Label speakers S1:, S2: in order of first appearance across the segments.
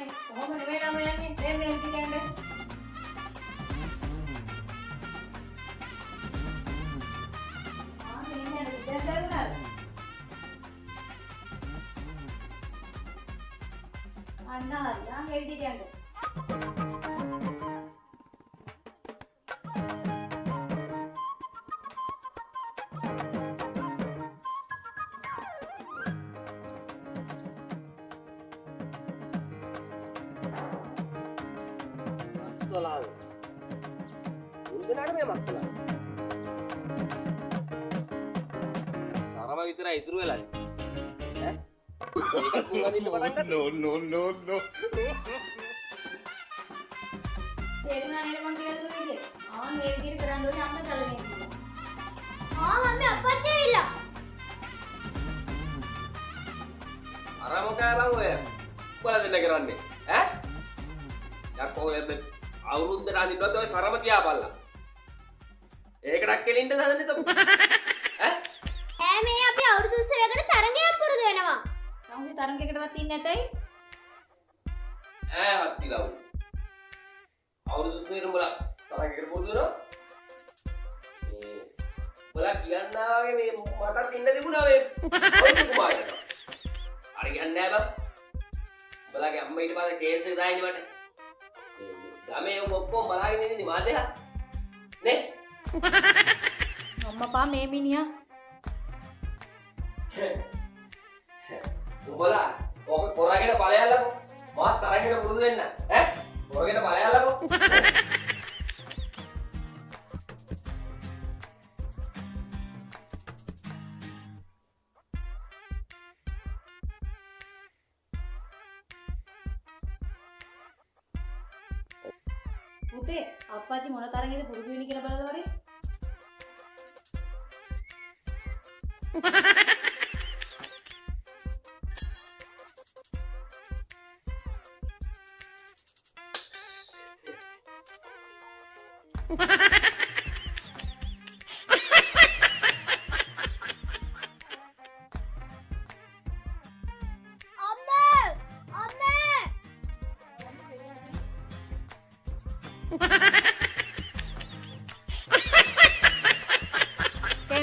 S1: යන්නේ. කොහොමද මේ ළමයා යන්නේ? මේ කියන්නේ. මේ යන්නේ දැන් දරුණාද? අන්න හරි. මේ කියන්නේ.
S2: Tolong. Untung ada memang tolong. Sarama විතරයි ඉතුරු වෙලානේ. ඈ? ඒක කුංගදින්න පටන් ගත්තා. No.
S1: තේරුණා නේද මං කියලා දුන්න විදිය? මේ විදියට කරන්න ඕනේ අම්ම චලනය කියලා.
S3: මම්මි අප්පච්චි ඇවිල්ලා.
S2: අර මොකෑලම් ඔය. උඹලා දෙන්න කරන්නේ. ඈ? යකෝ ඔය අවුරුද්දට අදින්නවත් ඔය තරම තියාපල්ලා. ඒකටක් කෙලින්ද හදන්නේ තෝ. ඈ?
S3: මේ අපි අවුරුදු 20කට තරඟයක් පුරුදු වෙනවා.
S1: තමුසේ තරඟයකටවත් ඉන්නේ නැතයි.
S2: හත්තිලව්. අවුරුදු 20ට උඹලා තරඟයකට පුරුදු වෙනවා. උඹලා කියන්නා වගේ මේ මටත් ඉන්න තිබුණා මේ අවුරුදු කුමාරයා. අර කියන්නේ නෑ බං. උඹලාගේ අම්මා ඊට පස්සේ කේස් එක දාන්නේ මට. ගමේ ඔක්කොම බලාගෙන ඉන්නේ මාදයා නේ
S1: අම්මපා මේ මිනිහා
S2: උඹලා ඔක කොරගෙන ඵලයල්ලකෝ මාත් තරගෙන පුරුදු වෙන්න ඈ කොරගෙන ඵලයල්ලකෝ
S1: පුතේ අප්පච්චි මොන තරගෙද පුරුදු වෙන්නේ කියලා බලලා වරේ.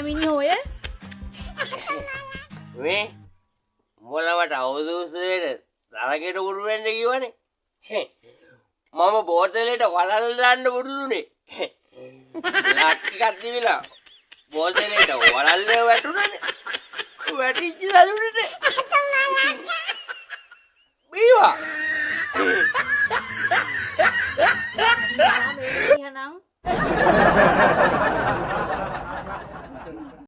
S1: මිනිහෝ ඔය
S2: මේ මොලවට අවුදුසෙට තරගෙට උරු වෙන්න කිව්වනේ මම බෝතලෙට වලල් දාන්න පුරුදුනේ ලක්කක් දිවිලා බෝතලෙට වලල් වැටුණානේ වැටිච්ච දදුනේට බීවා
S1: මිනිහා නම්